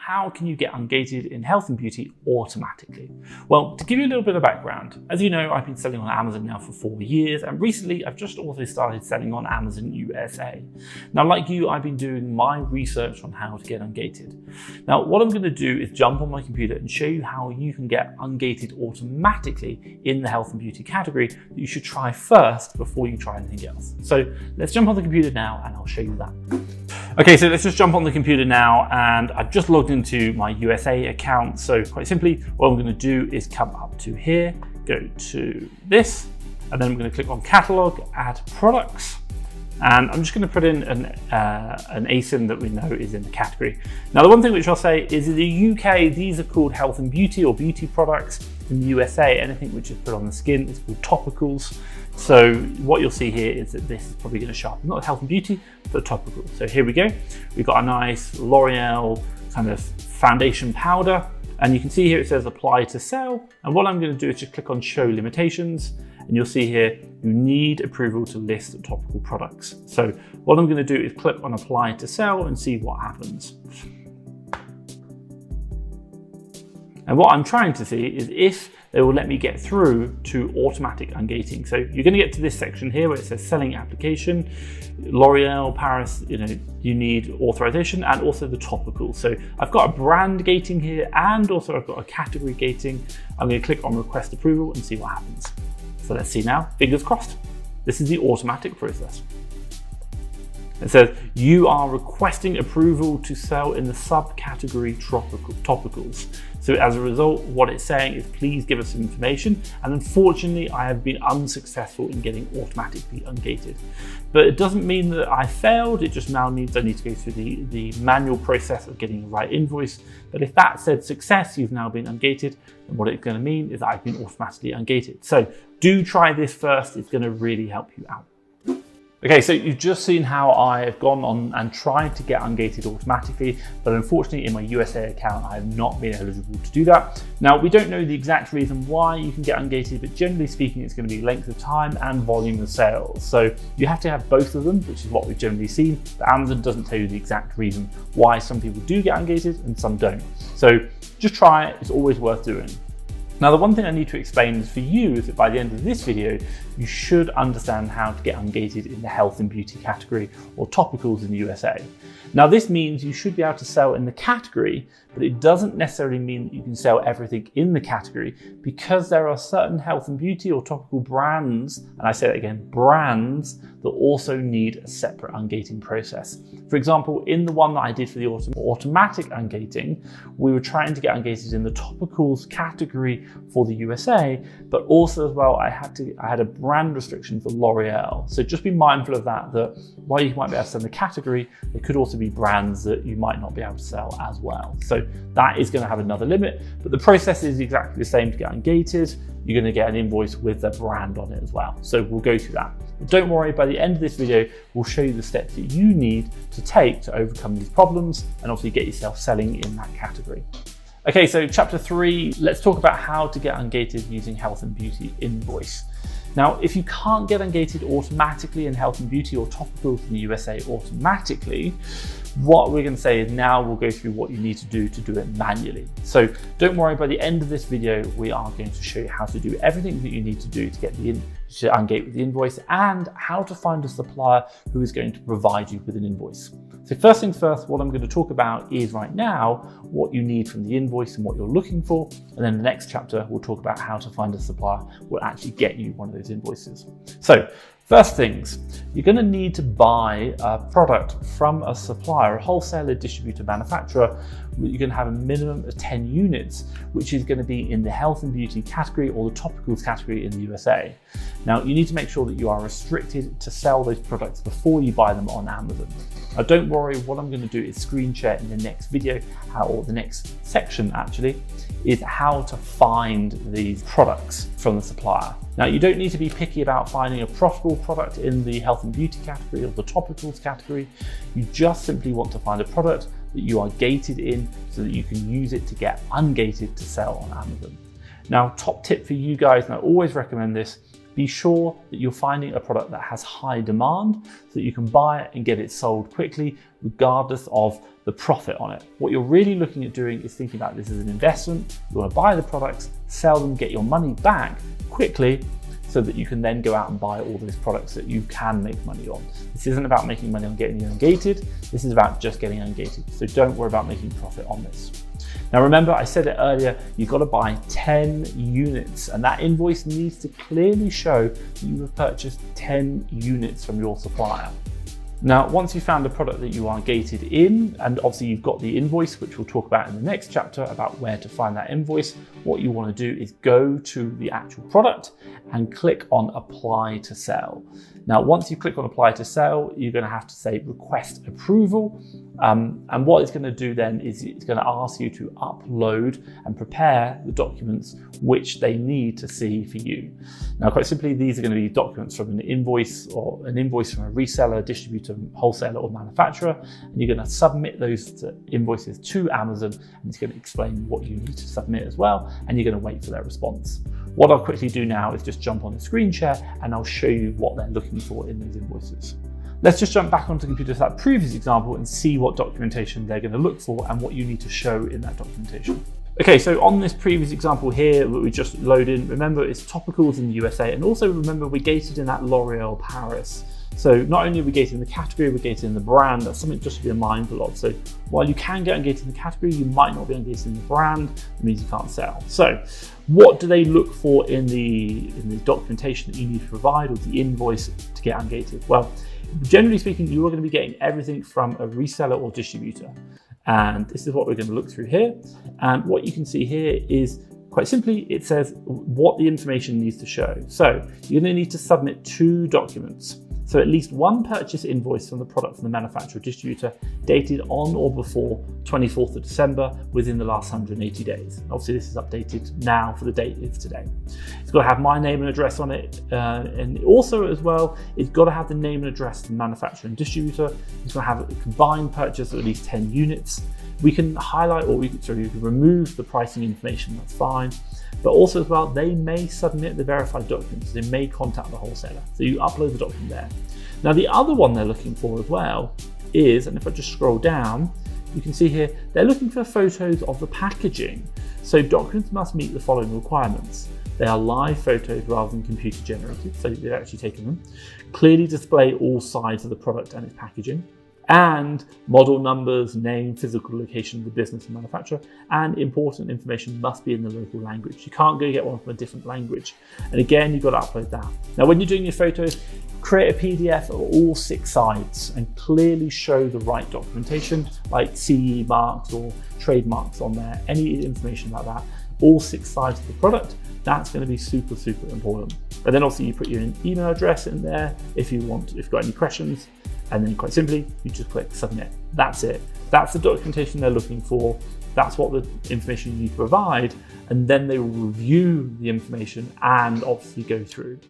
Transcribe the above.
how can you get ungated in health and beauty automatically? Well, to give you a little bit of background, as you know, I've been selling on Amazon now for 4 years, and recently I've just also started selling on Amazon USA. Now, like you, I've been doing my research on how to get ungated. Now, what I'm going to do is jump on my computer and show you how you can get ungated automatically in the health and beauty category that you should try first before you try anything else. So let's jump on the computer now and I'll show you that. Okay, so let's just jump on the computer now, and I've just logged into my USA account. So quite simply, what I'm going to do is come up to here, go to this, and then I'm going to click on catalog, add products, and I'm just going to put in an ASIN that we know is in the category. Now, the one thing which I'll say is in the UK, these are called health and beauty or beauty products. In the USA, anything which is put on the skin is called topicals. So what you'll see here is that this is probably going to show up not health and beauty, but topical. So here we go. We've got a nice L'Oreal kind of foundation powder, and you can see here it says apply to sell. And what I'm going to do is just click on show limitations, and you'll see here you need approval to list topical products. So what I'm going to do is click on apply to sell and see what happens. And what I'm trying to see is if they will let me get through to automatic ungating. So you're going to get to this section here where it says selling application, L'Oreal Paris, you need authorization, and also the topical. So I've got a brand gating here, and also I've got a category gating. I'm going to click on request approval and see what happens. So let's see now, fingers crossed. This is the automatic process. It says you are requesting approval to sell in the subcategory topicals. So as a result, what it's saying is please give us some information. And unfortunately, I have been unsuccessful in getting automatically ungated. But it doesn't mean that I failed. It just now means I need to go through the manual process of getting the right invoice. But if that said success, you've now been ungated, then what it's going to mean is that I've been automatically ungated. So do try this first. It's going to really help you out. Okay, so you've just seen how I have gone on and tried to get ungated automatically, but unfortunately in my USA account, I have not been eligible to do that. Now, we don't know the exact reason why you can get ungated, but generally speaking, it's going to be length of time and volume of sales. So you have to have both of them, which is what we've generally seen, but Amazon doesn't tell you the exact reason why some people do get ungated and some don't. So just try it, it's always worth doing. Now, the one thing I need to explain for you is that by the end of this video, you should understand how to get ungated in the health and beauty category or topicals in the USA. Now, this means you should be able to sell in the category, but it doesn't necessarily mean that you can sell everything in the category, because there are certain health and beauty or topical brands, and I say that again, brands, that also need a separate ungating process. For example, in the one that I did for the automatic ungating, we were trying to get ungated in the topicals category for the USA, but also as well, I had a brand restriction for L'Oreal. So just be mindful of that while you might be able to sell in the category, there could also be brands that you might not be able to sell as well. So that is going to have another limit, but the process is exactly the same to get ungated. You're going to get an invoice with the brand on it as well. So we'll go through that. But don't worry, by the end of this video, we'll show you the steps that you need to take to overcome these problems and obviously get yourself selling in that category. Okay, so chapter 3, let's talk about how to get ungated using health and beauty invoice. Now, if you can't get ungated automatically in health and beauty or topicals in the USA automatically, what we're going to say is now we'll go through what you need to do it manually. So don't worry, by the end of this video, we are going to show you how to do everything that you need to do to get to ungate with the invoice, and how to find a supplier who is going to provide you with an invoice. So first things first, what I'm going to talk about is right now what you need from the invoice and what you're looking for. And then the next chapter, we'll talk about how to find a supplier who will actually get you one of those invoices. So first things, you're going to need to buy a product from a supplier, a wholesaler, distributor, manufacturer. You're going to have a minimum of 10 units, which is going to be in the health and beauty category or the topicals category in the USA. Now, you need to make sure that you are restricted to sell those products before you buy them on Amazon. Now, don't worry, what I'm going to do is screen share in the next video, or the next section actually, is how to find these products from the supplier. Now, you don't need to be picky about finding a profitable product in the health and beauty category or the topicals category. You just simply want to find a product that you are gated in so that you can use it to get ungated to sell on Amazon. Now, top tip for you guys, and I always recommend this, be sure that you're finding a product that has high demand so that you can buy it and get it sold quickly, regardless of the profit on it. What you're really looking at doing is thinking about this as an investment. You want to buy the products, sell them, get your money back quickly, so that you can then go out and buy all those products that you can make money on. This isn't about making money on getting you ungated. This is about just getting ungated. So don't worry about making profit on this. Now remember, I said it earlier, you've got to buy 10 units, and that invoice needs to clearly show that you have purchased 10 units from your supplier. Now, once you've found a product that you are gated in, and obviously you've got the invoice, which we'll talk about in the next chapter about where to find that invoice, what you want to do is go to the actual product and click on Apply to Sell. Now, once you click on Apply to Sell, you're going to have to say Request Approval. And what it's going to do then is it's going to ask you to upload and prepare the documents which they need to see for you. Now, quite simply, these are going to be documents from an invoice or an invoice from a reseller, distributor, wholesaler, or manufacturer. And you're going to submit those invoices to Amazon, and it's going to explain what you need to submit as well. And you're going to wait for their response. What I'll quickly do now is just jump on the screen share and I'll show you what they're looking for in those invoices. Let's just jump back onto the computer to that previous example and see what documentation they're going to look for and what you need to show in that documentation. Okay, so on this previous example here that we just loaded in, remember it's topicals in the USA, and also remember we gated in that L'Oreal Paris. So not only are we gating the category, we're gating the brand. That's something just to be mindful of. So while you can get ungated in the category, you might not be ungated in the brand. It means you can't sell. So what do they look for in the documentation that you need to provide, or the invoice to get ungated? Well, generally speaking, you are going to be getting everything from a reseller or distributor. And this is what we're going to look through here. And what you can see here is quite simply, it says what the information needs to show. So you're going to need to submit 2 documents. So at least one purchase invoice from the product from the manufacturer or distributor dated on or before 24th of December within the last 180 days. Obviously this is updated now for the date it's today. It's got to have my name and address on it. And also as well, it's got to have the name and address of the manufacturer and distributor. It's got to have a combined purchase of at least 10 units. We can highlight, or you can remove the pricing information, that's fine. But also as well, they may submit the verified documents. They may contact the wholesaler. So you upload the document there. Now the other one they're looking for as well is, and if I just scroll down, you can see here, they're looking for photos of the packaging. So documents must meet the following requirements. They are live photos rather than computer generated, so they've actually taken them. Clearly display all sides of the product and its packaging. And model numbers, name, physical location of the business and manufacturer, and important information must be in the local language. You can't go get one from a different language. And again, you've got to upload that. Now, when you're doing your photos, create a PDF of all 6 sides and clearly show the right documentation, like CE marks or trademarks on there, any information like that, all 6 sides of the product. That's going to be super, super important. But then also you put your email address in there if you've got any questions. And then quite simply, you just click submit. That's it. That's the documentation they're looking for. That's what the information you need to provide. And then they will review the information and obviously go through.